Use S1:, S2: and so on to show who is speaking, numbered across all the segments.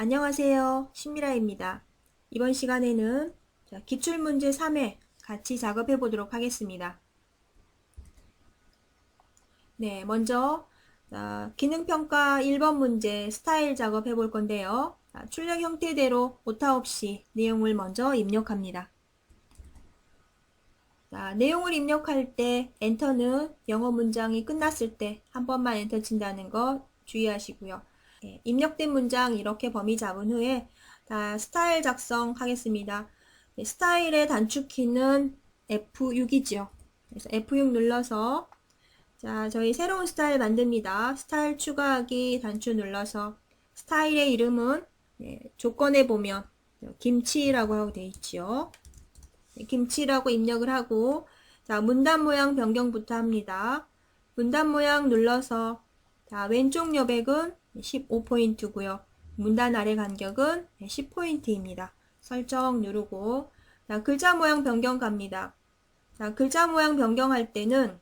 S1: 안녕하세요. 신미라입니다. 이번 시간에는 기출문제 3회 같이 작업해 보도록 하겠습니다. 네, 먼저 기능평가 1번 문제 스타일 작업해 볼 건데요. 출력 형태대로 오타 없이 내용을 먼저 입력합니다. 내용을 입력할 때 엔터는 영어 문장이 끝났을 때 한 번만 엔터 친다는 거 주의하시고요. 입력된 문장 이렇게 범위 잡은 후에 스타일 작성하겠습니다. 스타일의 단축키는 F6이죠. 그래서 F6 눌러서 저희 새로운 스타일 만듭니다. 스타일 추가하기 단추 눌러서 스타일의 이름은 조건에 보면 김치라고 하고 되어 있죠. 김치라고 입력을 하고 문단 모양 변경부터 합니다. 문단 모양 눌러서 왼쪽 여백은 15포인트고요. 문단 아래 간격은 10포인트입니다. 설정 누르고 글자 모양 변경 갑니다. 글자 모양 변경할 때는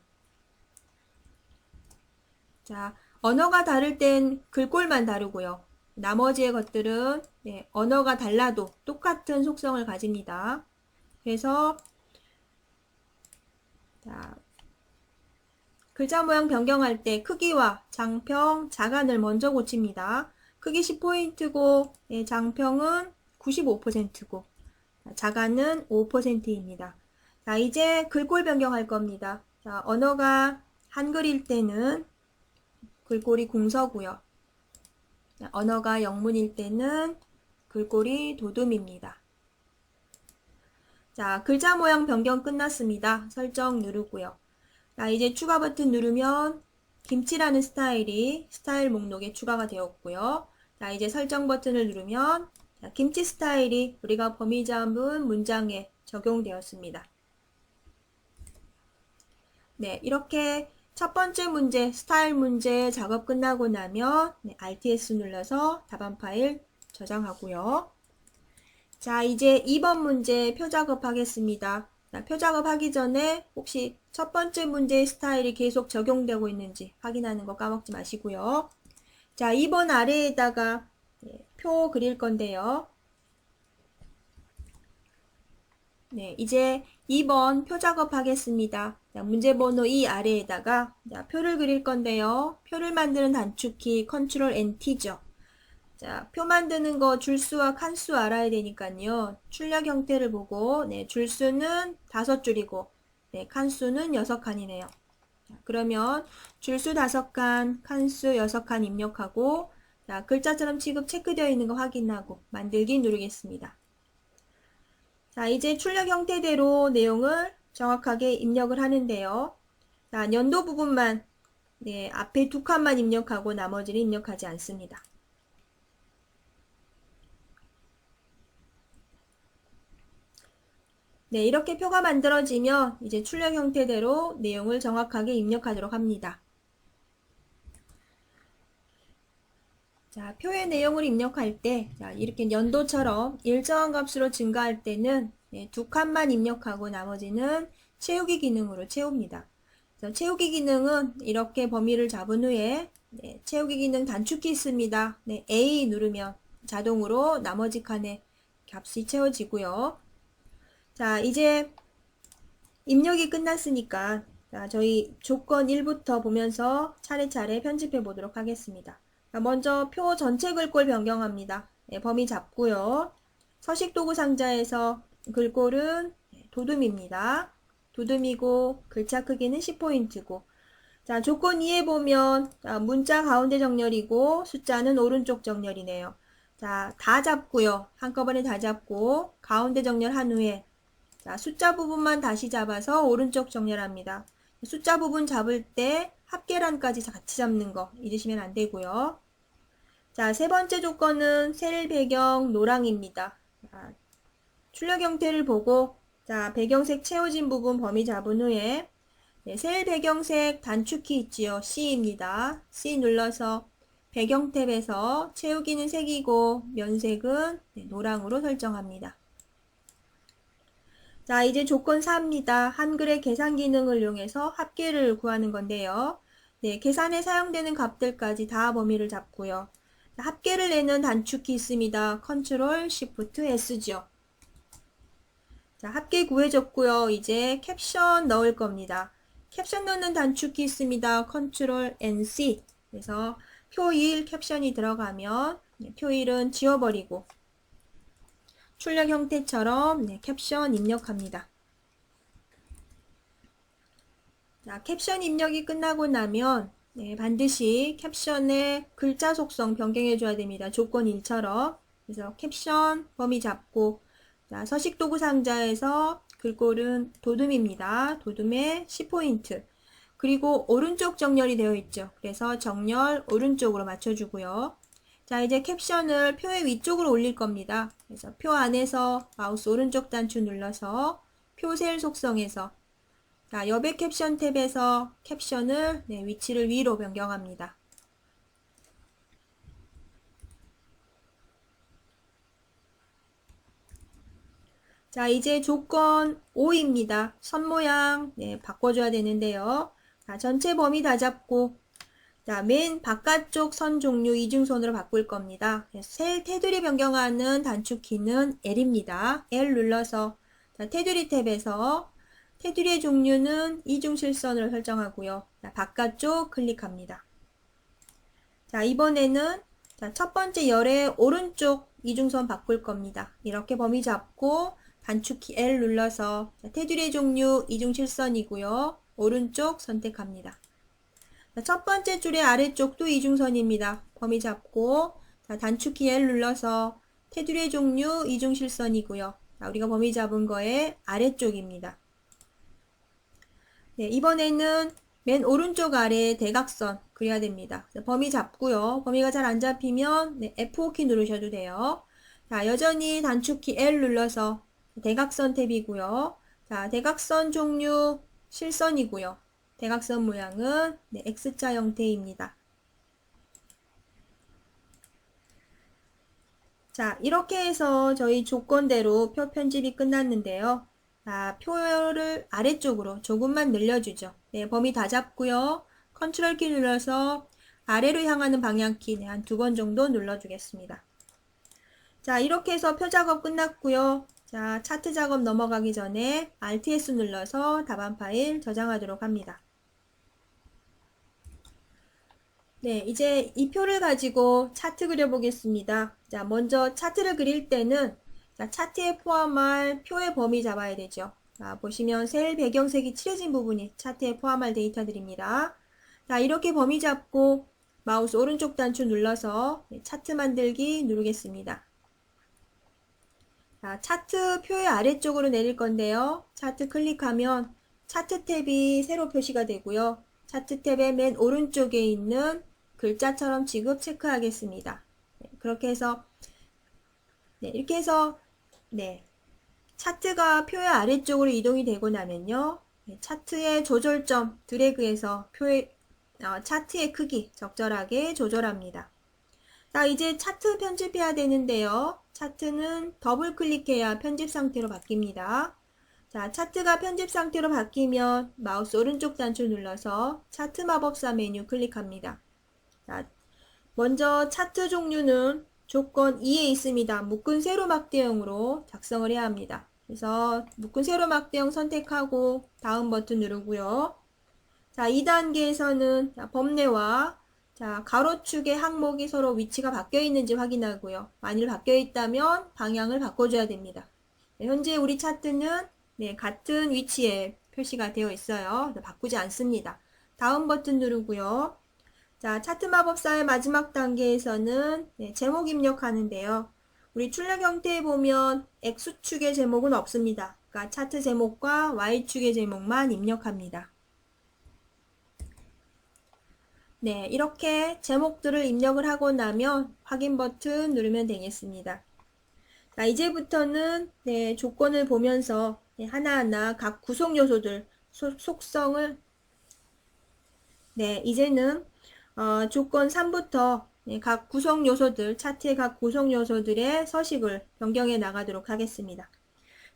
S1: 언어가 다를 땐 글꼴만 다르고요. 나머지의 것들은 언어가 달라도 똑같은 속성을 가집니다. 그래서 글자 모양 변경할 때 크기와 장평, 자간을 먼저 고칩니다. 크기 10포인트고 장평은 95%고 자간은 5%입니다. 이제 글꼴 변경할 겁니다. 언어가 한글일 때는 글꼴이 공서고요. 언어가 영문일 때는 글꼴이 도둠입니다. 글자 모양 변경 끝났습니다. 설정 누르고요. 이제 추가 버튼 누르면 김치라는 스타일 목록에 추가가 되었고요. 이제 설정 버튼을 누르면 김치 스타일이 우리가 범위 잡은 문장에 적용되었습니다. 네, 이렇게 첫 번째 문제, 스타일 문제 작업 끝나고 나면 RTS 눌러서 답안 파일 저장하고요. 이제 2번 문제 표 작업하겠습니다. 표 작업하기 전에 혹시 첫 번째 문제의 스타일이 계속 적용되고 있는지 확인하는 거 까먹지 마시고요. 2번 아래에다가 표 그릴 건데요. 네, 이제 2번 표 작업하겠습니다. 문제 번호 2 아래에다가 표를 그릴 건데요. 표를 만드는 단축키 Ctrl NT죠. 표 만드는 거 줄수와 칸수 알아야 되니까요. 출력 형태를 보고 줄수는 5줄이고 칸수는 6칸이네요. 그러면 줄수 5칸, 칸수 6칸 입력하고 글자처럼 지금 체크되어 있는 거 확인하고 만들기 누르겠습니다. 이제 출력 형태대로 내용을 정확하게 입력을 하는데요. 연도 부분만 앞에 2칸만 입력하고 나머지는 입력하지 않습니다. 네, 이렇게 표가 만들어지면 이제 출력 형태대로 내용을 정확하게 입력하도록 합니다. 표의 내용을 입력할 때 이렇게 연도처럼 일정한 값으로 증가할 때는 2칸만 입력하고 나머지는 채우기 기능으로 채웁니다. 채우기 기능은 이렇게 범위를 잡은 후에 채우기 기능 단축키 있습니다. A 누르면 자동으로 나머지 칸에 값이 채워지고요. 이제 입력이 끝났으니까 저희 조건 1부터 보면서 차례차례 편집해 보도록 하겠습니다. 먼저 표 전체 글꼴 변경합니다. 범위 잡고요. 서식도구 상자에서 글꼴은 도둠입니다. 도둠이고 글자 크기는 10포인트고 조건 2에 보면 문자 가운데 정렬이고 숫자는 오른쪽 정렬이네요. 다 잡고요. 한꺼번에 다 잡고 가운데 정렬한 후에 숫자 부분만 다시 잡아서 오른쪽 정렬합니다. 숫자 부분 잡을 때 합계란까지 같이 잡는 거 잊으시면 안 되고요. 세 번째 조건은 셀 배경 노랑입니다. 출력 형태를 보고 배경색 채워진 부분 범위 잡은 후에 셀 배경색 단축키 있지요. C입니다. C 눌러서 배경 탭에서 채우기는 색이고 면색은 노랑으로 설정합니다. 이제 조건 4입니다. 한글의 계산 기능을 이용해서 합계를 구하는 건데요. 계산에 사용되는 값들까지 다 범위를 잡고요. 합계를 내는 단축키 있습니다. 컨트롤 Shift S죠. 자, 합계 구해졌고요. 이제 캡션 넣을 겁니다. 캡션 넣는 단축키 있습니다. 컨트롤 NC. 그래서 표 1 캡션이 들어가면 표 1은 지워버리고 출력 형태처럼 캡션 입력합니다. 자, 캡션 입력이 끝나고 나면 반드시 캡션의 글자 속성 변경해 줘야 됩니다. 조건 1처럼. 그래서 캡션 범위 잡고 자, 서식 도구 상자에서 글꼴은 도둠입니다. 도둠에 10포인트. 그리고 오른쪽 정렬이 되어 있죠. 그래서 정렬 오른쪽으로 맞춰주고요. 자, 이제 캡션을 표의 위쪽으로 올릴 겁니다. 그래서 표 안에서 마우스 오른쪽 단추 눌러서 표 셀 속성에서 자, 여백 캡션 탭에서 캡션을 위치를 위로 변경합니다. 자, 이제 조건 5입니다. 선 모양 바꿔줘야 되는데요. 자, 전체 범위 다 잡고 자, 맨 바깥쪽 선 종류 이중선으로 바꿀 겁니다. 셀 테두리 변경하는 단축키는 L입니다. L 눌러서 자, 테두리 탭에서 테두리의 종류는 이중실선으로 설정하고요. 자, 바깥쪽 클릭합니다. 자, 이번에는 자, 첫 번째 열의 오른쪽 이중선 바꿀 겁니다. 이렇게 범위 잡고 단축키 L 눌러서 자, 테두리의 종류 이중실선이고요. 오른쪽 선택합니다. 자, 첫 번째 줄의 아래쪽도 이중선입니다. 범위 잡고 자, 단축키 L 눌러서 테두리의 종류 이중실선이고요. 자, 우리가 범위 잡은 거의 아래쪽입니다. 네, 이번에는 맨 오른쪽 아래에 대각선 그려야 됩니다. 범위 잡고요. 범위가 잘 안 잡히면 F5키 누르셔도 돼요. 자, 여전히 단축키 L 눌러서 대각선 탭이고요. 자, 대각선 종류 실선이고요. 대각선 모양은 X자 형태입니다. 자, 이렇게 해서 저희 조건대로 표 편집이 끝났는데요. 자, 표를 아래쪽으로 조금만 늘려주죠. 네, 범위 다 잡고요. 컨트롤 키 눌러서 아래로 향하는 방향키 한 2번 정도 눌러주겠습니다. 자, 이렇게 해서 표 작업 끝났고요. 자, 차트 작업 넘어가기 전에 Alt S 눌러서 답안 파일 저장하도록 합니다. 네, 이제 이 표를 가지고 차트 그려보겠습니다. 자, 먼저 차트를 그릴 때는 자, 차트에 포함할 표의 범위 잡아야 되죠. 자, 보시면 셀 배경색이 칠해진 부분이 차트에 포함할 데이터들입니다. 자, 이렇게 범위 잡고 마우스 오른쪽 단추 눌러서 차트 만들기 누르겠습니다. 자, 차트 표의 아래쪽으로 내릴 건데요. 차트 클릭하면 차트 탭이 새로 표시가 되고요. 차트 탭의 맨 오른쪽에 있는 글자처럼 지급 체크하겠습니다. 그렇게 해서 이렇게 해서 차트가 표의 아래쪽으로 이동이 되고 나면요. 차트의 조절점 드래그해서 표의 차트의 크기 적절하게 조절합니다. 자, 이제 차트 편집해야 되는데요. 차트는 더블 클릭해야 편집 상태로 바뀝니다. 자, 차트가 편집 상태로 바뀌면 마우스 오른쪽 단추 눌러서 차트 마법사 메뉴 클릭합니다. 자, 먼저 차트 종류는 조건 2에 있습니다. 묶은 세로 막대형으로 작성을 해야 합니다. 그래서 묶은 세로 막대형 선택하고 다음 버튼 누르고요. 자, 2단계에서는 범례와 자, 가로축의 항목이 서로 위치가 바뀌어 있는지 확인하고요. 만일 바뀌어 있다면 방향을 바꿔줘야 됩니다. 네, 현재 우리 차트는 같은 위치에 표시가 되어 있어요. 바꾸지 않습니다. 다음 버튼 누르고요. 자, 차트 마법사의 마지막 단계에서는 제목 입력하는데요. 우리 출력 형태에 보면 X축의 제목은 없습니다. 그러니까 차트 제목과 Y축의 제목만 입력합니다. 네, 이렇게 제목들을 입력을 하고 나면 확인 버튼 누르면 되겠습니다. 자, 이제부터는 조건을 보면서 하나하나 각 구성 요소들 속성을 이제는 조건 3부터 각 구성 요소들, 차트의 각 구성 요소들의 서식을 변경해 나가도록 하겠습니다.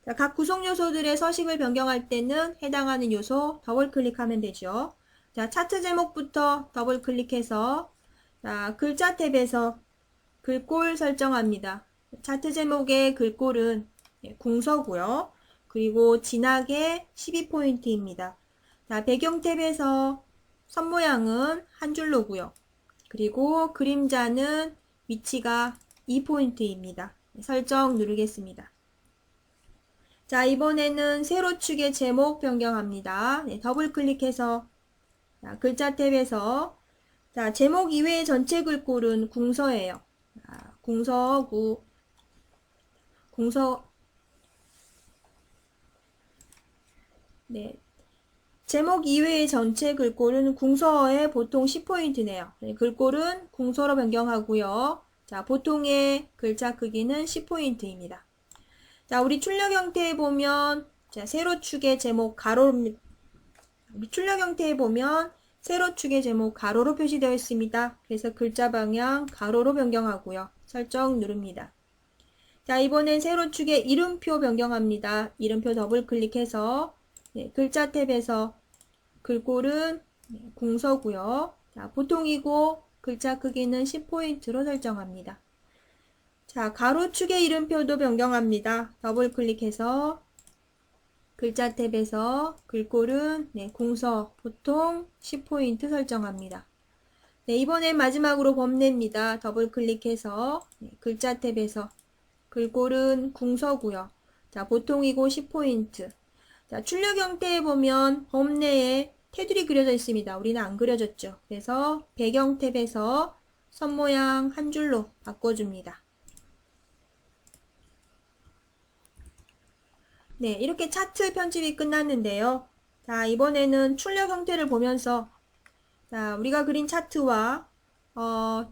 S1: 자, 각 구성 요소들의 서식을 변경할 때는 해당하는 요소 더블 클릭하면 되죠. 자, 차트 제목부터 더블 클릭해서 자, 글자 탭에서 글꼴 설정합니다. 차트 제목의 글꼴은 궁서고요. 그리고 진하게 12포인트입니다. 자, 배경 탭에서 선 모양은 한 줄로고요. 그리고 그림자는 위치가 2포인트입니다. 설정 누르겠습니다. 자, 이번에는 세로축의 제목 변경합니다. 더블 클릭해서 자, 글자 탭에서 자, 제목 이외의 전체 글꼴은 궁서예요. 자, 네. 제목 이외의 전체 글꼴은 궁서에 보통 10포인트네요. 글꼴은 궁서로 변경하고요. 자, 보통의 글자 크기는 10포인트입니다. 자, 우리 출력 형태에 보면 자, 세로축의 제목 가로입니다. 우리 출력 형태에 보면 세로축의 제목 가로로 표시되어 있습니다. 그래서 글자 방향 가로로 변경하고요. 설정 누릅니다. 자, 이번엔 세로축의 이름표 변경합니다. 이름표 더블 클릭해서 글자 탭에서 글꼴은 궁서고요. 자, 보통이고 글자 크기는 10포인트로 설정합니다. 자, 가로축의 이름표도 변경합니다. 더블 클릭해서 글자 탭에서 글꼴은 궁서 보통 10포인트 설정합니다. 네, 이번엔 마지막으로 범례입니다. 더블 클릭해서 글자 탭에서 글꼴은 궁서고요. 자, 보통이고 10포인트. 자, 출력 형태에 보면 범례에 테두리 그려져 있습니다. 우리는 안 그려졌죠. 그래서 배경 탭에서 선 모양 한 줄로 바꿔줍니다. 네, 이렇게 차트 편집이 끝났는데요. 자, 이번에는 출력 형태를 보면서 자, 우리가 그린 차트와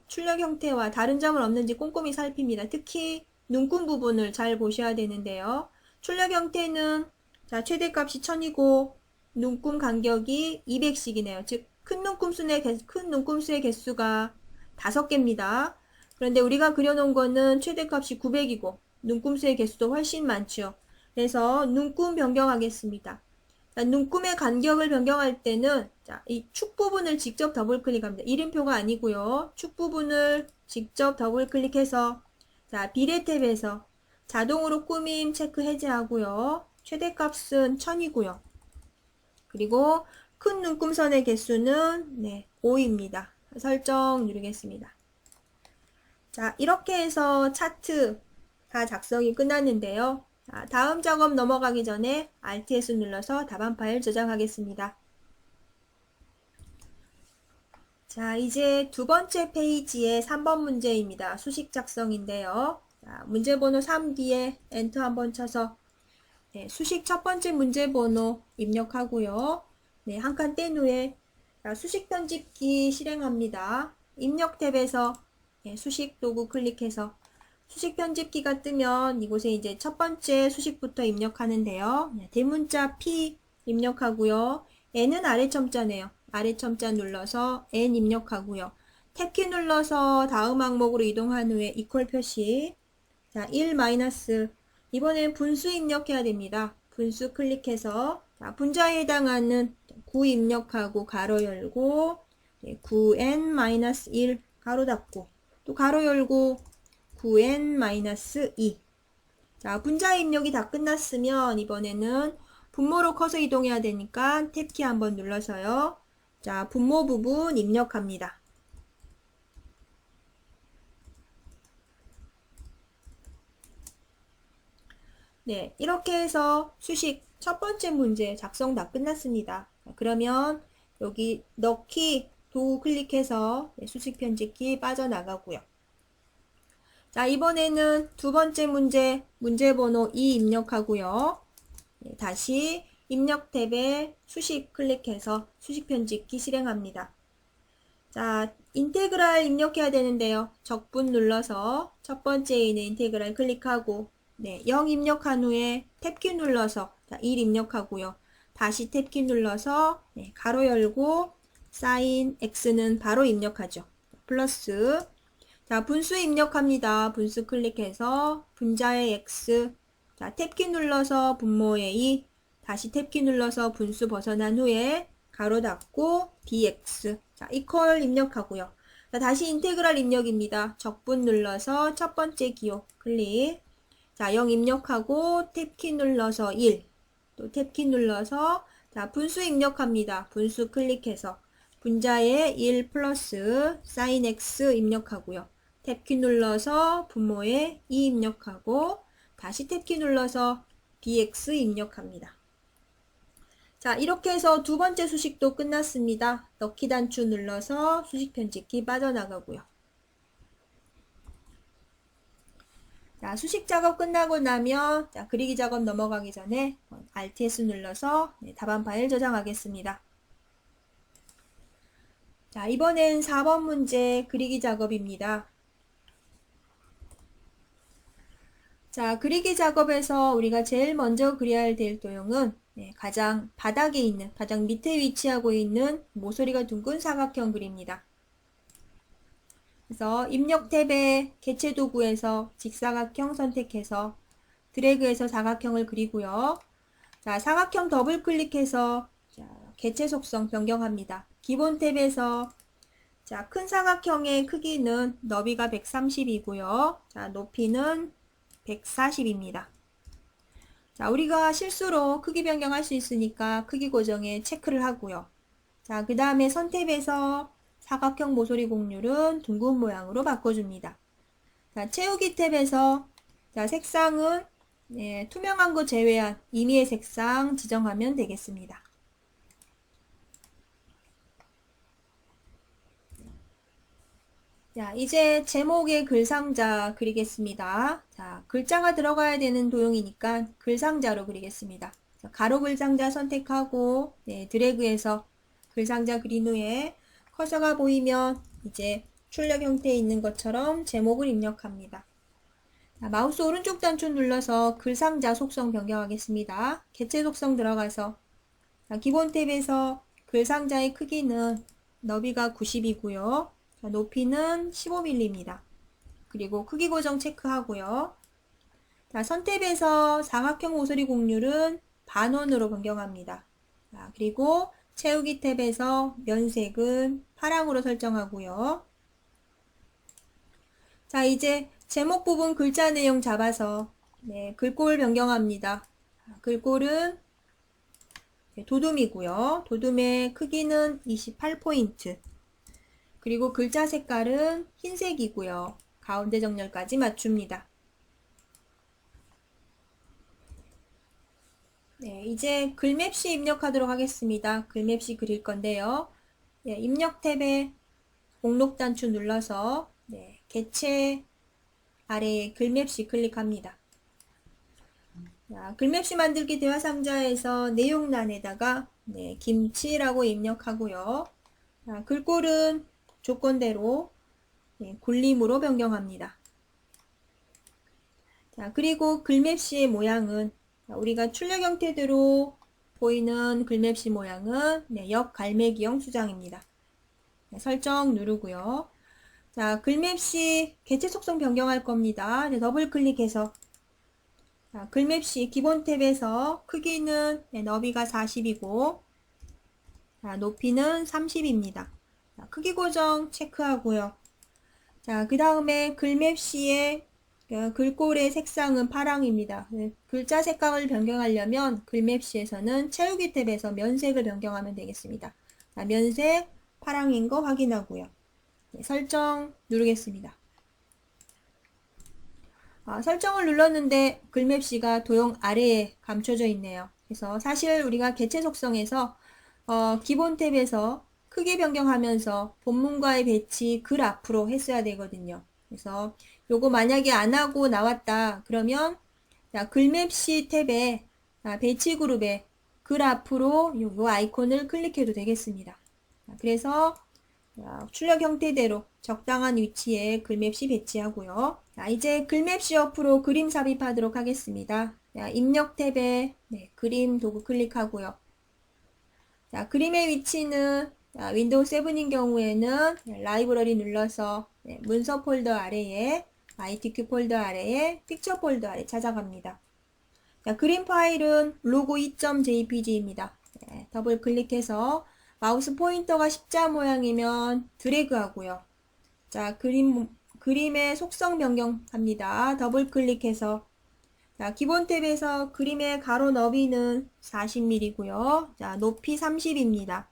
S1: 출력 형태와 다른 점은 없는지 꼼꼼히 살핍니다. 특히 눈금 부분을 잘 보셔야 되는데요. 출력 형태는 자, 최대값이 1000이고 눈금 간격이 200씩이네요. 즉, 큰 눈금수의 개수가 5개입니다. 그런데 우리가 그려놓은 거는 최대값이 900이고 눈금수의 개수도 훨씬 많죠. 그래서 눈금 변경하겠습니다. 자, 눈금의 간격을 변경할 때는 자, 이 축 부분을 직접 더블 클릭합니다. 이름표가 아니고요. 축 부분을 직접 더블 클릭해서 자, 비례 탭에서 자동으로 꾸밈 체크 해제하고요. 최대값은 1000이고요. 그리고 큰 눈금선의 개수는 5입니다. 설정 누르겠습니다. 자, 이렇게 해서 차트 다 작성이 끝났는데요. 자, 다음 작업 넘어가기 전에 Alt+S 눌러서 답안 파일 저장하겠습니다. 자, 이제 두 번째 페이지의 3번 문제입니다. 수식 작성인데요. 자, 문제번호 3 뒤에 엔터 한번 쳐서 수식 첫 번째 문제번호 입력하고요. 한 칸 뗀 후에 수식 편집기 실행합니다. 입력 탭에서 수식 도구 클릭해서 수식 편집기가 뜨면 이곳에 이제 첫 번째 수식부터 입력하는데요. 대문자 P 입력하고요. N은 아래 첨자네요. 아래 첨자 눌러서 N 입력하고요. 탭키 눌러서 다음 항목으로 이동한 후에 이퀄 표시. 자, 1 마이너스. 이번엔 분수 입력해야 됩니다. 분수 클릭해서 자, 분자에 해당하는 9 입력하고 가로 열고 9n-1 가로 닫고 또 가로 열고 9n-2 자, 분자 입력이 다 끝났으면 이번에는 분모로 커서 이동해야 되니까 탭키 한번 눌러서요. 자, 분모 부분 입력합니다. 네, 이렇게 해서 수식 첫 번째 문제 작성 다 끝났습니다. 그러면 여기 넣기 도구 클릭해서 수식 편집기 빠져나가고요. 자, 이번에는 두 번째 문제, 문제번호 2 입력하고요. 다시 입력 탭에 수식 클릭해서 수식 편집기 실행합니다. 자, 인테그랄 입력해야 되는데요. 적분 눌러서 첫 번째에 있는 인테그랄 클릭하고 0 입력한 후에 탭키 눌러서 1 입력하고요. 다시 탭키 눌러서 가로 열고 사인 x는 바로 입력하죠. 플러스 자, 분수 입력합니다. 분수 클릭해서 분자의 x 자, 탭키 눌러서 분모의 2 다시 탭키 눌러서 분수 벗어난 후에 가로 닫고 dx 자, 이퀄 입력하고요. 자, 다시 인테그랄 입력입니다. 적분 눌러서 첫 번째 기호 클릭. 자, 0 입력하고 탭키 눌러서 1. 또 탭키 눌러서 자, 분수 입력합니다. 분수 클릭해서 분자에 1 플러스 사인 x 입력하고요. 탭키 눌러서 분모에 2 입력하고 다시 탭키 눌러서 bx 입력합니다. 자, 이렇게 해서 두 번째 수식도 끝났습니다. 넣기 단추 눌러서 수식 편집기 빠져나가고요. 자, 수식 작업 끝나고 나면 자, 그리기 작업 넘어가기 전에 Alt+S 눌러서 답안 파일 저장하겠습니다. 자, 이번엔 4번 문제 그리기 작업입니다. 자, 그리기 작업에서 우리가 제일 먼저 그려야 될 도형은 가장 바닥에 있는, 가장 밑에 위치하고 있는 모서리가 둥근 사각형 그립니다. 그래서 입력 탭에 개체 도구에서 직사각형 선택해서 드래그해서 사각형을 그리고요. 자, 사각형 더블 클릭해서 자, 개체 속성 변경합니다. 기본 탭에서 자, 큰 사각형의 크기는 너비가 130이고요. 자, 높이는 140입니다. 자, 우리가 실수로 크기 변경할 수 있으니까 크기 고정에 체크를 하고요. 자, 그 다음에 선 탭에서 사각형 모서리 곡률은 둥근 모양으로 바꿔줍니다. 자, 채우기 탭에서 자, 색상은 투명한 거 제외한 임의의 색상 지정하면 되겠습니다. 자, 이제 제목의 글상자 그리겠습니다. 자, 글자가 들어가야 되는 도형이니까 글상자로 그리겠습니다. 자, 가로 글상자 선택하고 드래그해서 글상자 그린 후에 커서가 보이면 이제 출력 형태에 있는 것처럼 제목을 입력합니다. 자, 마우스 오른쪽 단추 눌러서 글상자 속성 변경하겠습니다. 개체 속성 들어가서 자, 기본 탭에서 글상자의 크기는 너비가 90이고요. 자, 높이는 15mm입니다. 그리고 크기 고정 체크하고요. 자, 선 탭에서 사각형 모서리 곡률은 반원으로 변경합니다. 자, 그리고 채우기 탭에서 면색은 파랑으로 설정하고요. 자, 이제 제목 부분 글자 내용 잡아서 글꼴 변경합니다. 글꼴은 도둠이고요. 도둠의 크기는 28포인트. 그리고 글자 색깔은 흰색이고요. 가운데 정렬까지 맞춥니다. 네, 이제 글맵시 입력하도록 하겠습니다. 글맵시 그릴 건데요. 입력 탭에 목록 단추 눌러서 개체 아래에 글맵시 클릭합니다. 자, 글맵시 만들기 대화 상자에서 내용란에다가 김치라고 입력하고요. 자, 글꼴은 조건대로 굴림으로 변경합니다. 자, 그리고 글맵시의 모양은 우리가 출력 형태대로 보이는 글맵시 모양은 역갈매기형 수장입니다. 설정 누르고요. 자, 글맵시 개체 속성 변경할 겁니다. 더블 클릭해서 자, 글맵시 기본 탭에서 크기는 너비가 40이고 자, 높이는 30입니다. 자, 크기 고정 체크하고요. 자, 그 다음에 글맵시의 글꼴의 색상은 파랑입니다. 글자 색감을 변경하려면 글맵시에서는 채우기 탭에서 면색을 변경하면 되겠습니다. 자, 면색 파랑인 거 확인하고요. 설정 누르겠습니다. 설정을 눌렀는데 글맵시가 도형 아래에 감춰져 있네요. 그래서 사실 우리가 개체 속성에서 기본 탭에서 크기 변경하면서 본문과의 배치 글 앞으로 했어야 되거든요. 그래서 요거 만약에 안 하고 나왔다 그러면 자, 글맵시 탭에 배치 그룹에 글 앞으로 요 아이콘을 클릭해도 되겠습니다. 자, 그래서 출력 형태대로 적당한 위치에 글맵시 배치하고요. 자, 이제 글맵시 옆으로 그림 삽입하도록 하겠습니다. 자, 입력 탭에 그림 도구 클릭하고요. 자, 그림의 위치는 윈도우 7인 경우에는 라이브러리 눌러서 문서 폴더 아래에 ITQ 폴더 아래에 픽처 폴더 아래 찾아갑니다. 자, 그림 파일은 logo2.jpg입니다. 더블 클릭해서 마우스 포인터가 십자 모양이면 드래그 하고요. 자, 그림의 속성 변경합니다. 더블 클릭해서. 자, 기본 탭에서 그림의 가로 너비는 40mm고요. 자, 높이 30입니다.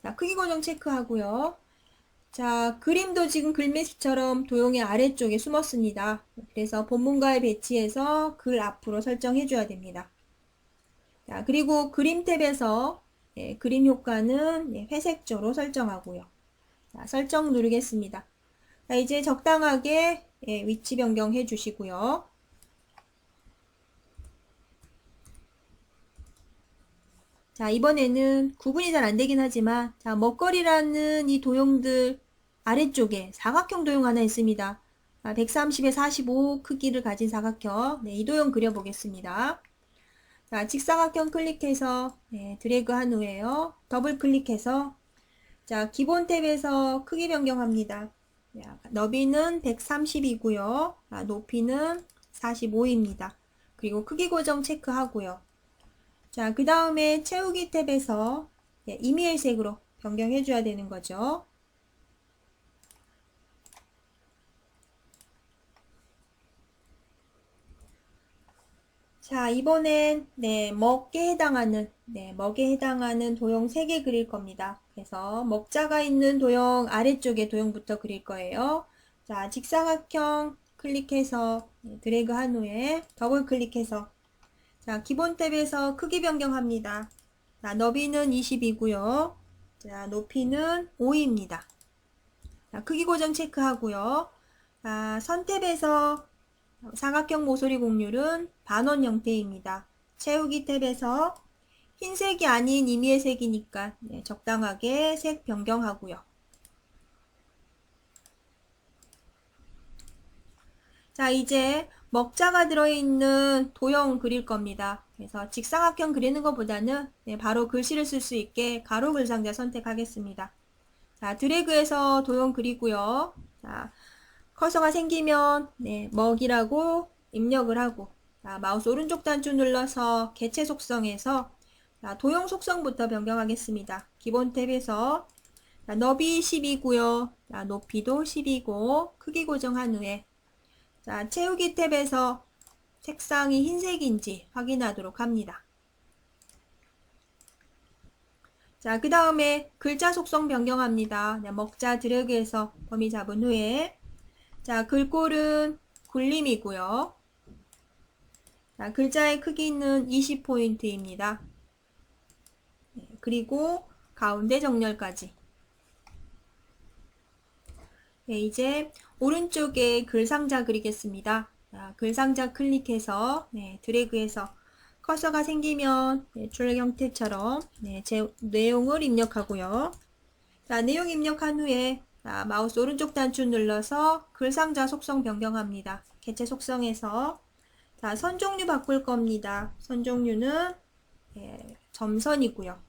S1: 자, 크기 고정 체크하고요. 자, 그림도 지금 글메시처럼 도형의 아래쪽에 숨었습니다. 그래서 본문과에 배치해서 글 앞으로 설정해 줘야 됩니다. 자, 그리고 그림 탭에서 그림 효과는 회색조로 설정하고요. 자, 설정 누르겠습니다. 자, 이제 적당하게 위치 변경해 주시고요. 자, 이번에는 구분이 잘 안되긴 하지만, 자, 먹거리라는 이 도형들 아래쪽에 사각형 도형 하나 있습니다. 130에 45 크기를 가진 사각형. 네, 이 도형 그려보겠습니다. 자, 직사각형 클릭해서 드래그 한 후에요. 더블 클릭해서 자, 기본 탭에서 크기 변경합니다. 자, 너비는 130이고요. 높이는 45입니다. 그리고 크기 고정 체크하고요. 자, 그 다음에 채우기 탭에서 이미일색으로 변경해 줘야 되는 거죠. 자, 이번엔 먹에 해당하는 도형 3개 그릴 겁니다. 그래서 먹자가 있는 도형 아래쪽에 도형부터 그릴 거예요. 자, 직사각형 클릭해서 드래그 한 후에 더블 클릭해서 자, 기본 탭에서 크기 변경합니다. 자, 너비는 20이고요. 자, 높이는 5입니다. 자, 크기 고정 체크하고요. 자, 선 탭에서 사각형 모서리 곡률은 반원 형태입니다. 채우기 탭에서 흰색이 아닌 임의의 색이니까 적당하게 색 변경하고요. 자, 이제 먹자가 들어있는 도형 그릴 겁니다. 그래서 직사각형 그리는 것보다는 바로 글씨를 쓸 수 있게 가로 글상자 선택하겠습니다. 자, 드래그해서 도형 그리고요. 자, 커서가 생기면 먹이라고 입력을 하고 자, 마우스 오른쪽 단추 눌러서 개체 속성에서 자, 도형 속성부터 변경하겠습니다. 기본 탭에서 자, 너비 10이고요. 자, 높이도 10이고 크기 고정한 후에 자, 채우기 탭에서 색상이 흰색인지 확인하도록 합니다. 자, 그 다음에 글자 속성 변경합니다. 먹자 드래그해서 범위 잡은 후에 자, 글꼴은 굴림이고요. 자, 글자의 크기는 20포인트입니다. 그리고 가운데 정렬까지. 이제 오른쪽에 글상자 그리겠습니다. 자, 글상자 클릭해서 드래그해서 커서가 생기면 출력 형태처럼 제 내용을 입력하고요. 자, 내용 입력한 후에 자, 마우스 오른쪽 단추 눌러서 글상자 속성 변경합니다. 개체 속성에서 자, 선 종류 바꿀 겁니다. 선 종류는 점선이고요.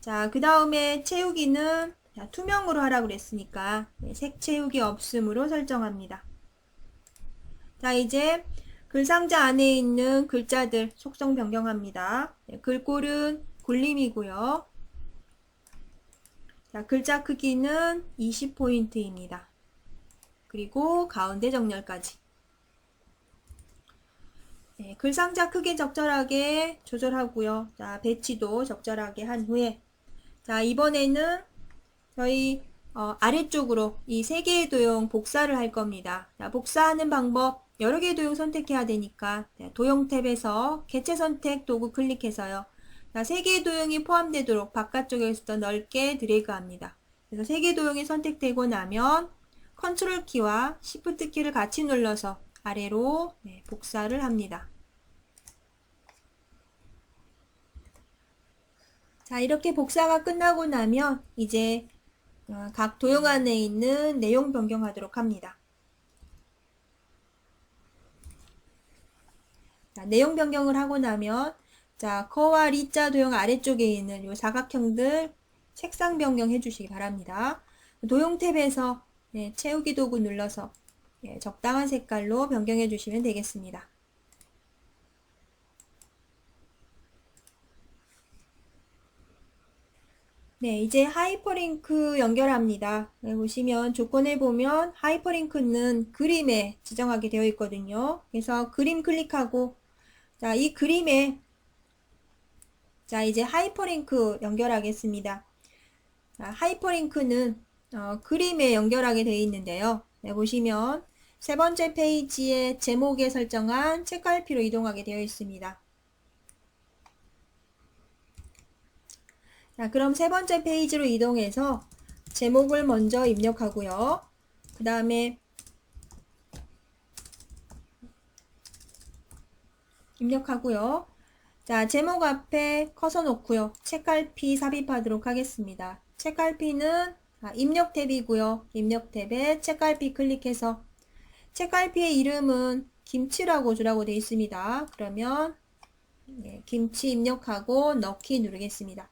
S1: 자, 그 다음에 채우기는 자, 투명으로 하라고 그랬으니까 색 채우기 없음으로 설정합니다. 자, 이제 글상자 안에 있는 글자들 속성 변경합니다. 글꼴은 굴림이고요. 자, 글자 크기는 20포인트입니다. 그리고 가운데 정렬까지. 글상자 크기 적절하게 조절하고요. 자, 배치도 적절하게 한 후에 자, 이번에는 저희 아래쪽으로 이 3개의 도형 복사를 할 겁니다. 자, 복사하는 방법 여러 개의 도형 선택해야 되니까 도형 탭에서 개체 선택 도구 클릭해서요. 자, 3개의 도형이 포함되도록 바깥쪽에서 넓게 드래그 합니다. 그래서 3개의 도형이 선택되고 나면 컨트롤 키와 시프트 키를 같이 눌러서 아래로 복사를 합니다. 자, 이렇게 복사가 끝나고 나면 이제 각 도형 안에 있는 내용 변경하도록 합니다. 자, 내용 변경을 하고 나면 자, 커와 리자 도형 아래쪽에 있는 이 사각형들 색상 변경해 주시기 바랍니다. 도형 탭에서 채우기 도구 눌러서 적당한 색깔로 변경해 주시면 되겠습니다. 네, 이제 하이퍼링크 연결합니다. 네, 보시면 조건에 보면 하이퍼링크는 그림에 지정하게 되어 있거든요. 그래서 그림 클릭하고, 자, 이 그림에, 자, 이제 하이퍼링크 연결하겠습니다. 자, 하이퍼링크는 그림에 연결하게 되어 있는데요. 네, 보시면 세 번째 페이지의 제목에 설정한 책갈피로 이동하게 되어 있습니다. 자, 그럼 세 번째 페이지로 이동해서 제목을 먼저 입력하고요. 그 다음에 입력하고요. 자, 제목 앞에 커서 놓고요. 책갈피 삽입하도록 하겠습니다. 책갈피는 입력 탭이고요. 입력 탭에 책갈피 클릭해서 책갈피의 이름은 김치라고 주라고 되어 있습니다. 그러면 네, 김치 입력하고 넣기 누르겠습니다.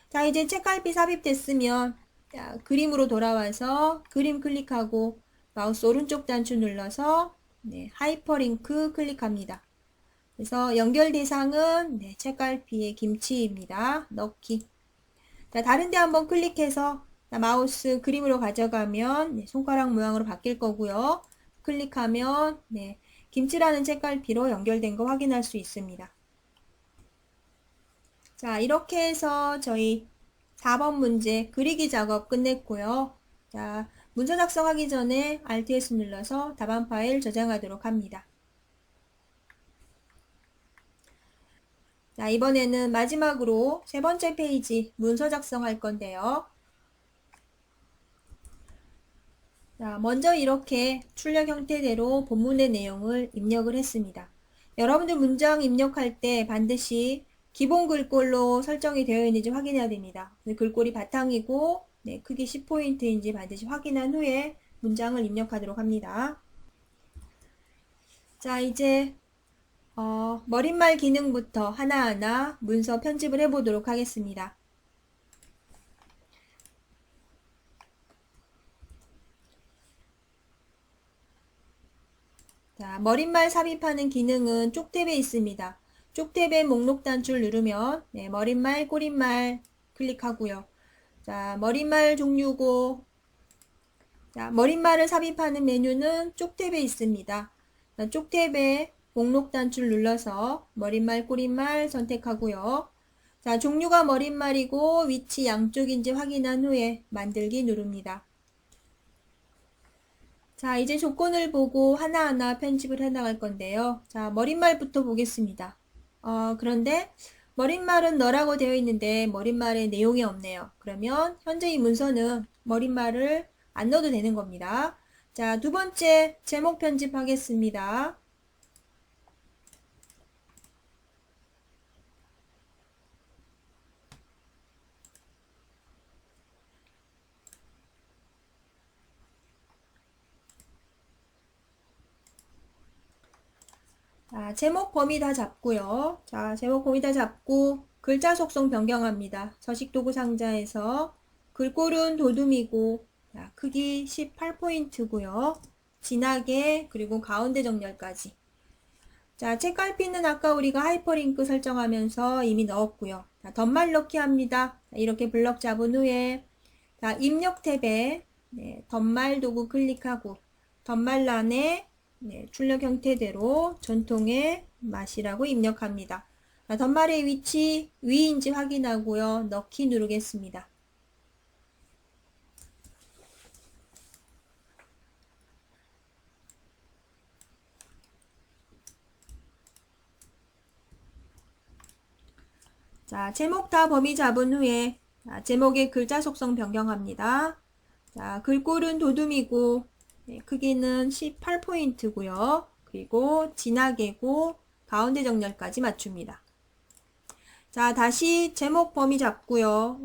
S1: 자, 이제 책갈피 삽입됐으면 자, 그림으로 돌아와서 그림 클릭하고 마우스 오른쪽 단추 눌러서 네, 하이퍼링크 클릭합니다. 그래서 연결 대상은 네, 책갈피의 김치입니다. 넣기. 자, 다른 데 한번 클릭해서 자, 마우스 그림으로 가져가면 네, 손가락 모양으로 바뀔 거고요. 클릭하면 네, 김치라는 책갈피로 연결된 거 확인할 수 있습니다. 자, 이렇게 해서 저희 4번 문제 그리기 작업 끝냈고요. 자, 문서 작성하기 전에 Alt+S 눌러서 답안 파일 저장하도록 합니다. 자, 이번에는 마지막으로 세 번째 페이지 문서 작성할 건데요. 자, 먼저 이렇게 출력 형태대로 본문의 내용을 입력을 했습니다. 여러분들 문장 입력할 때 반드시 기본 글꼴로 설정이 되어 있는지 확인해야 됩니다. 글꼴이 바탕이고 네, 크기 10포인트인지 반드시 확인한 후에 문장을 입력하도록 합니다. 자, 이제 머릿말 기능부터 하나하나 문서 편집을 해보도록 하겠습니다. 자, 머릿말 삽입하는 기능은 쪽 탭에 있습니다. 쪽 탭에 목록 단추를 누르면 네, 머릿말, 꼬릿말 클릭하고요. 자, 머릿말 종류고 자, 머릿말을 삽입하는 메뉴는 쪽 탭에 있습니다. 자, 쪽 탭에 목록 단추를 눌러서 머릿말, 꼬릿말 선택하고요. 자, 종류가 머릿말이고 위치 양쪽인지 확인한 후에 만들기 누릅니다. 자, 이제 조건을 보고 하나하나 편집을 해 나갈 건데요. 자, 머릿말부터 보겠습니다. 그런데 머릿말은 너라고 되어 있는데 머릿말에 내용이 없네요. 그러면 현재 이 문서는 머릿말을 안 넣어도 되는 겁니다. 자, 두 번째 제목 편집하겠습니다. 자, 제목 범위 다 잡고요. 자, 제목 범위 다 잡고 글자 속성 변경합니다. 서식 도구 상자에서 글꼴은 도둠이고 자, 크기 18포인트고요. 진하게 그리고 가운데 정렬까지. 자, 책갈피는 아까 우리가 하이퍼링크 설정하면서 이미 넣었고요. 자, 덧말 넣기 합니다. 자, 이렇게 블럭 잡은 후에 자, 입력 탭에 네, 덧말 도구 클릭하고 덧말란에 네, 출력 형태대로 전통의 맛이라고 입력합니다. 자, 덧말의 위치 위인지 확인하고요. 넣기 누르겠습니다. 자, 제목 다 범위 잡은 후에 자, 제목의 글자 속성 변경합니다. 자, 글꼴은 도둠이고 네, 크기는 18포인트고요. 그리고 진하게고 가운데 정렬까지 맞춥니다. 자, 다시 제목 범위 잡고요.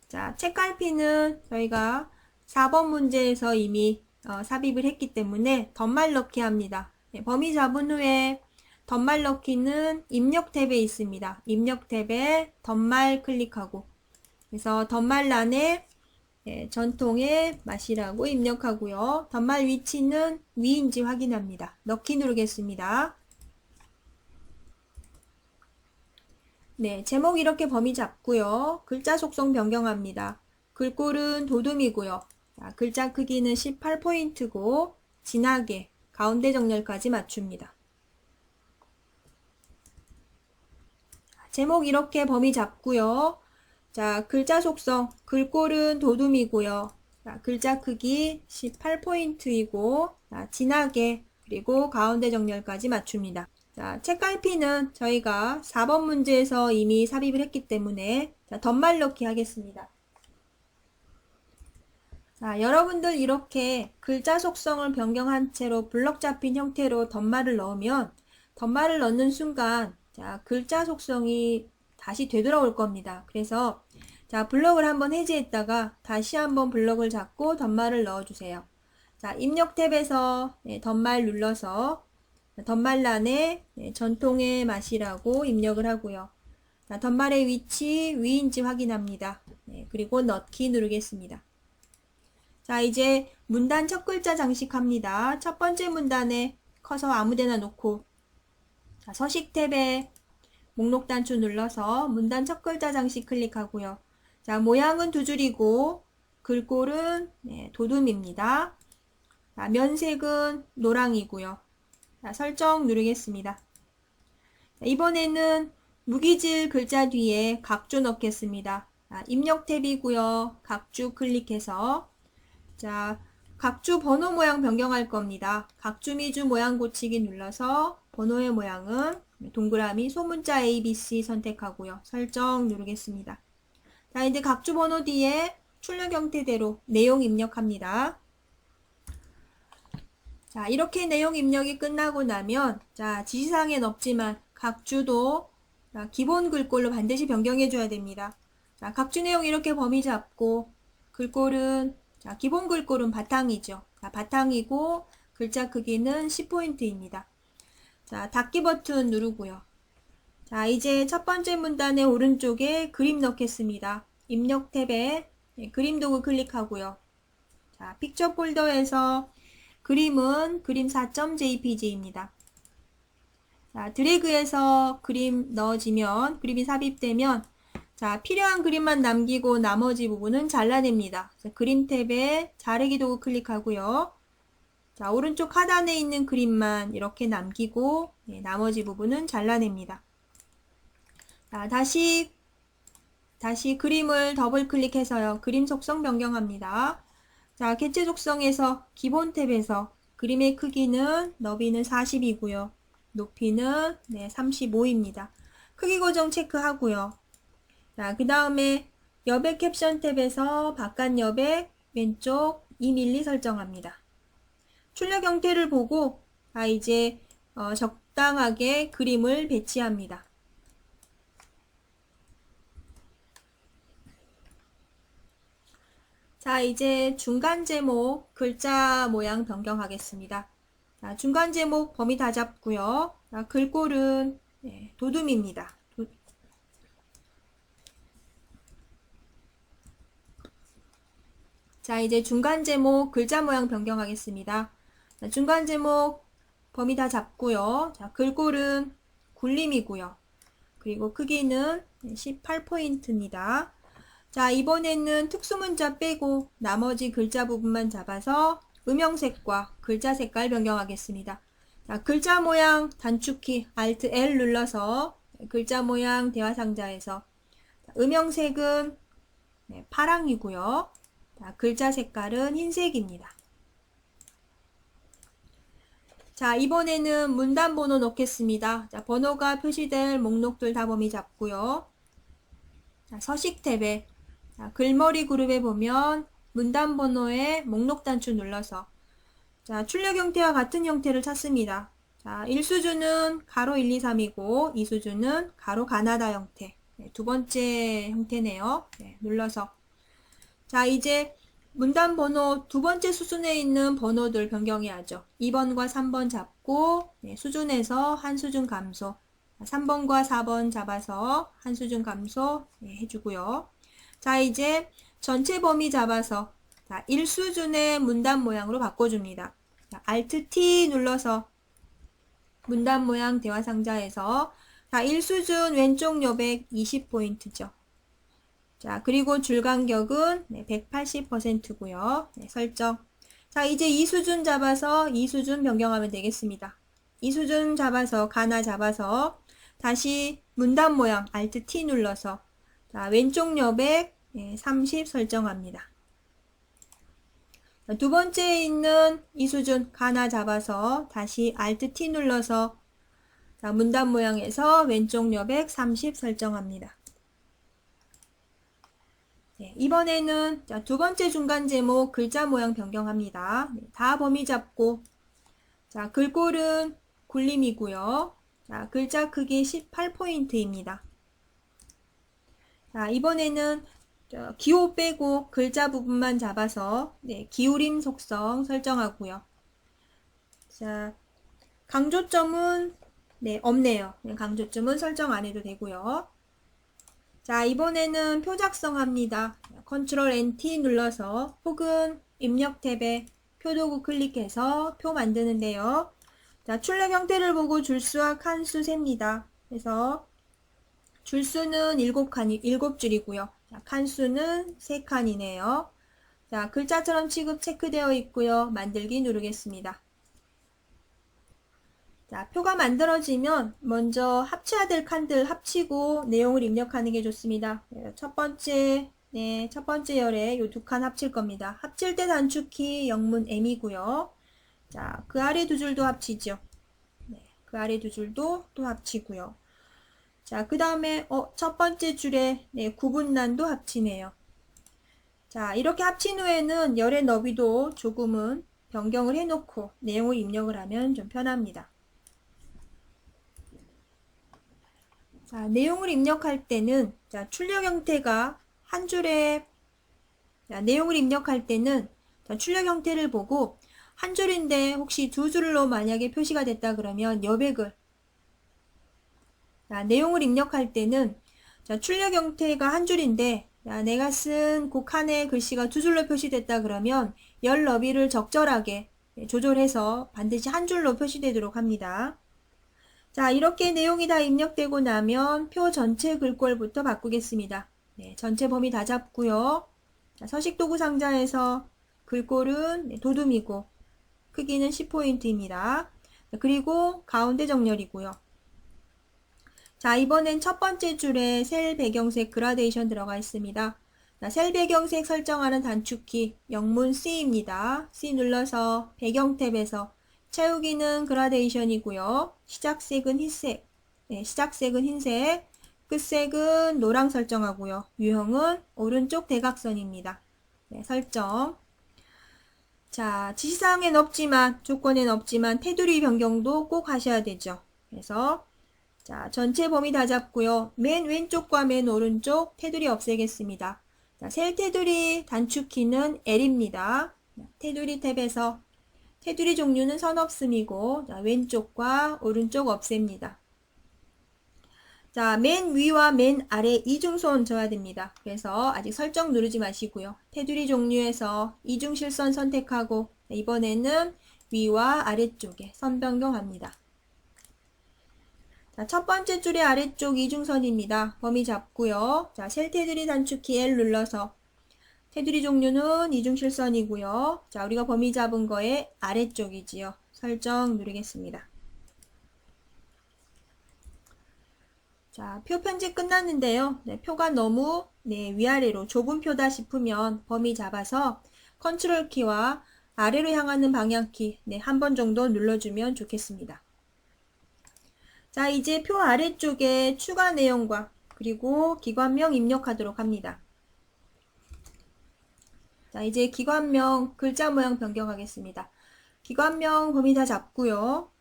S1: 자, 책갈피는 저희가 4번 문제에서 이미 삽입을 했기 때문에 덧말 넣기 합니다. 네, 범위 잡은 후에 덧말 넣기는 입력 탭에 있습니다. 입력 탭에 덧말 클릭하고 그래서 덧말란에 네, 전통의 맛이라고 입력하고요. 덧말 위치는 위인지 확인합니다. 넣기 누르겠습니다. 네, 제목 이렇게 범위 잡고요. 글자 속성 변경합니다. 글꼴은 도둠이고요. 자, 글자 크기는 18포인트고 진하게 가운데 정렬까지 맞춥니다. 제목 이렇게 범위 잡고요. 자, 글자 속성 글꼴은 도둠이고요. 자, 글자 크기 18포인트이고 자, 진하게 그리고 가운데 정렬까지 맞춥니다. 자, 책갈피는 저희가 4번 문제에서 이미 삽입을 했기 때문에 자, 덧말 넣기 하겠습니다. 자, 여러분들 이렇게 글자 속성을 변경한 채로 블럭 잡힌 형태로 덧말을 넣으면 덧말을 넣는 순간 자, 글자 속성이 다시 되돌아올 겁니다. 그래서 자, 블럭을 한번 해제했다가 다시 한번 블럭을 잡고 덧말을 넣어주세요. 자, 입력 탭에서 네, 덧말 눌러서 덧말란에 네, 전통의 맛이라고 입력을 하고요. 자, 덧말의 위치 위인지 확인합니다. 네, 그리고 넣기 누르겠습니다. 자, 이제 문단 첫 글자 장식합니다. 첫 번째 문단에 커서 아무데나 놓고 자, 서식 탭에 목록 단추 눌러서 문단 첫 글자 장식 클릭하고요. 자, 모양은 두 줄이고 글꼴은 네, 도둠입니다. 자, 면색은 노랑이고요. 자, 설정 누르겠습니다. 자, 이번에는 무기질 글자 뒤에 각주 넣겠습니다. 자, 입력 탭이고요. 각주 클릭해서 자, 각주 번호 모양 변경할 겁니다. 각주 미주 모양 고치기 눌러서 번호의 모양은 동그라미 소문자 ABC 선택하고요. 설정 누르겠습니다. 자, 이제 각주 번호 뒤에 출력 형태대로 내용 입력합니다. 자, 이렇게 내용 입력이 끝나고 나면 자, 지시사항엔 없지만 각주도 자, 기본 글꼴로 반드시 변경해 줘야 됩니다. 자, 각주 내용 이렇게 범위 잡고 글꼴은 자, 기본 글꼴은 바탕이죠. 자, 바탕이고 글자 크기는 10포인트입니다. 자, 닫기 버튼 누르고요. 자, 이제 첫 번째 문단의 오른쪽에 그림 넣겠습니다. 입력 탭에 네, 그림 도구 클릭하고요. 자, 픽처 폴더에서 그림은 그림 4.jpg입니다. 자, 드래그해서 그림 넣어지면 그림이 삽입되면 자, 필요한 그림만 남기고 나머지 부분은 잘라냅니다. 자, 그림 탭에 자르기 도구 클릭하고요. 자, 오른쪽 하단에 있는 그림만 이렇게 남기고 네, 나머지 부분은 잘라냅니다. 자, 다시 그림을 더블 클릭해서요. 그림 속성 변경합니다. 자, 개체 속성에서 기본 탭에서 그림의 크기는 너비는 40이고요. 높이는 네, 35입니다. 크기 고정 체크하고요. 자, 그 다음에 여백 캡션 탭에서 바깥 여백 왼쪽 2mm 설정합니다. 출력 형태를 보고 이제 적당하게 그림을 배치합니다. 자, 이제 중간 제목 글자 모양 변경하겠습니다. 자, 중간 제목 범위 다 잡고요. 자, 글꼴은 네, 도둠입니다. 자, 이제 중간 제목 글자 모양 변경하겠습니다. 자, 중간 제목 범위 다 잡고요. 자, 글꼴은 굴림이고요. 그리고 크기는 18포인트입니다. 자, 이번에는 특수문자 빼고 나머지 글자 부분만 잡아서 음영색과 글자 색깔 변경하겠습니다. 자, 글자 모양 단축키 Alt L 눌러서 글자 모양 대화상자에서 음영색은 네, 파랑이고요. 자, 글자 색깔은 흰색입니다. 자, 이번에는 문단 번호 넣겠습니다. 자, 번호가 표시될 목록들 다 범위 잡고요. 자, 서식 탭에 자, 글머리 그룹에 보면 문단 번호에 목록 단추 눌러서 자, 출력 형태와 같은 형태를 찾습니다. 자, 1수준은 가로 1, 2, 3이고 2수준은 가로 가나다 형태. 네, 두 번째 형태네요. 네, 눌러서 자, 이제 문단 번호 두 번째 수준에 있는 번호들 변경해야죠. 2번과 3번 잡고 네, 수준에서 한 수준 감소. 3번과 4번 잡아서 한 수준 감소 네, 해주고요. 자, 이제 전체 범위 잡아서 자, 1수준의 문단 모양으로 바꿔줍니다. 자, Alt T 눌러서 문단 모양 대화 상자에서 자, 1수준 왼쪽 여백 20포인트죠. 자, 그리고 줄 간격은 180%고요. 설정. 자, 이제 2수준 잡아서 2수준 변경하면 되겠습니다. 2수준 잡아서 가나 잡아서 다시 문단 모양 Alt T 눌러서 자, 왼쪽 여백 30 설정합니다. 두 번째에 있는 2수준 가나 잡아서 다시 Alt T 눌러서 자, 문단 모양에서 왼쪽 여백 30 설정합니다. 이번에는 자, 두 번째 중간 제목 글자 모양 변경합니다. 다 범위 잡고 자, 글꼴은 굴림이고요. 자, 글자 크기 18포인트입니다. 자, 이번에는 기호 빼고 글자 부분만 잡아서 기울임 속성 설정하고요. 자, 강조점은 없네요. 강조점은 설정 안 해도 되고요. 자, 이번에는 표 작성합니다. Ctrl NT 눌러서 혹은 입력 탭에 표 도구 클릭해서 표 만드는데요. 자, 출력 형태를 보고 줄수와 칸수 셉니다. 그래서 줄수는 7줄이고요. 자, 칸수는 3칸이네요. 자, 글자처럼 취급 체크되어 있고요. 만들기 누르겠습니다. 자, 표가 만들어지면 먼저 합쳐야 될 칸들 합치고 내용을 입력하는 게 좋습니다. 첫 번째 열에 요 2칸 합칠 겁니다. 합칠 때 단축키 영문 M이고요. 자, 그 아래 2줄도 합치죠. 그 아래 2줄도 또 합치고요. 자, 그 다음에 첫 번째 줄에 구분란도 합치네요. 자, 이렇게 합친 후에는 열의 너비도 조금은 변경을 해놓고 내용을 입력을 하면 좀 편합니다. 자, 내용을 입력할 때는 자, 출력 형태가 한 줄에 자, 내용을 입력할 때는 자, 출력 형태를 보고 한 줄인데 혹시 2줄로 만약에 표시가 됐다 그러면 여백을 자, 내용을 입력할 때는 자, 출력 형태가 한 줄인데 자, 내가 쓴 그 칸에 글씨가 2줄로 표시됐다 그러면 열 너비를 적절하게 조절해서 반드시 한 줄로 표시되도록 합니다. 자, 이렇게 내용이 다 입력되고 나면 표 전체 글꼴부터 바꾸겠습니다. 전체 범위 다 잡고요. 자, 서식 도구 상자에서 글꼴은 도둠이고 크기는 10포인트입니다. 그리고 가운데 정렬이고요. 자, 이번엔 첫 번째 줄에 셀 배경색 그라데이션 들어가 있습니다. 자, 셀 배경색 설정하는 단축키 영문 C입니다. C 눌러서 배경 탭에서 채우기는 그라데이션이고요. 시작색은 흰색, 시작색은 흰색, 끝색은 노랑 설정하고요. 유형은 오른쪽 대각선입니다. 설정. 자, 지시사항엔 없지만, 조건엔 없지만 테두리 변경도 꼭 하셔야 되죠. 그래서 자, 전체 범위 다 잡고요. 맨 왼쪽과 맨 오른쪽 테두리 없애겠습니다. 자, 셀 테두리 단축키는 L입니다. 테두리 탭에서 테두리 종류는 선 없음이고 자, 왼쪽과 오른쪽 없앱니다. 자, 맨 위와 맨 아래 이중선 줘야 됩니다. 그래서 아직 설정 누르지 마시고요. 테두리 종류에서 이중실선 선택하고 이번에는 위와 아래쪽에 선 변경합니다. 자, 첫 번째 줄의 아래쪽 이중선입니다. 범위 잡고요. 자, 셀 테두리 단축키 L 눌러서 테두리 종류는 이중실선이고요. 자, 우리가 범위 잡은 거의 아래쪽이지요. 설정 누르겠습니다. 자, 표 편집 끝났는데요. 표가 너무 위아래로 좁은 표다 싶으면 범위 잡아서 컨트롤 키와 아래로 향하는 방향키 한 번 정도 눌러주면 좋겠습니다. 자, 이제 표 아래쪽에 추가 내용과 그리고 기관명 입력하도록 합니다. 자, 이제 기관명 글자 모양 변경하겠습니다. 기관명 범위 다 잡고요.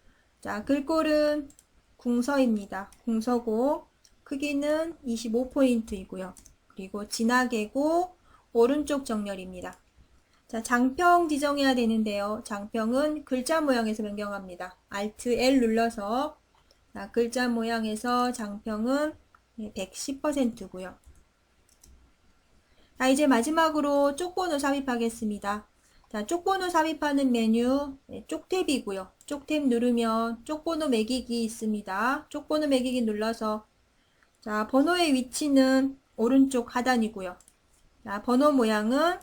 S1: 자, 글꼴은 궁서입니다. 궁서고 크기는 25포인트이고요. 그리고 진하게고 오른쪽 정렬입니다. 자, 장평 지정해야 되는데요. 장평은 글자 모양에서 변경합니다. Alt L 눌러서 자, 글자 모양에서 장평은 110%고요. 자, 이제 마지막으로 쪽번호 삽입하겠습니다. 자, 쪽번호 삽입하는 메뉴, 네, 쪽탭이고요. 쪽탭 누르면 쪽번호 매기기 있습니다. 쪽번호 매기기 눌러서 자, 번호의 위치는 오른쪽 하단이고요. 자, 번호 모양은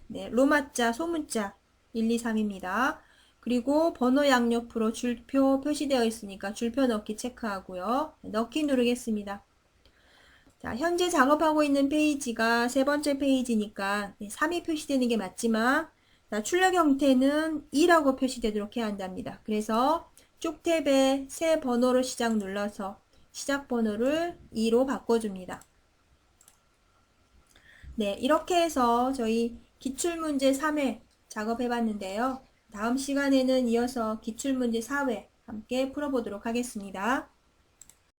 S1: 네, 로마자, 소문자 1, 2, 3입니다. 그리고 번호 양옆으로 줄표 표시되어 있으니까 줄표 넣기 체크하고요. 넣기 누르겠습니다. 자, 현재 작업하고 있는 페이지가 세 번째 페이지니까 3이 표시되는 게 맞지만 자, 출력 형태는 2라고 표시되도록 해야 한답니다. 그래서 쪽탭에 새 번호로 시작 눌러서 시작 번호를 2로 바꿔줍니다. 네, 이렇게 해서 저희 기출문제 3회 작업해 봤는데요. 다음 시간에는 이어서 기출문제 4회 함께 풀어보도록 하겠습니다.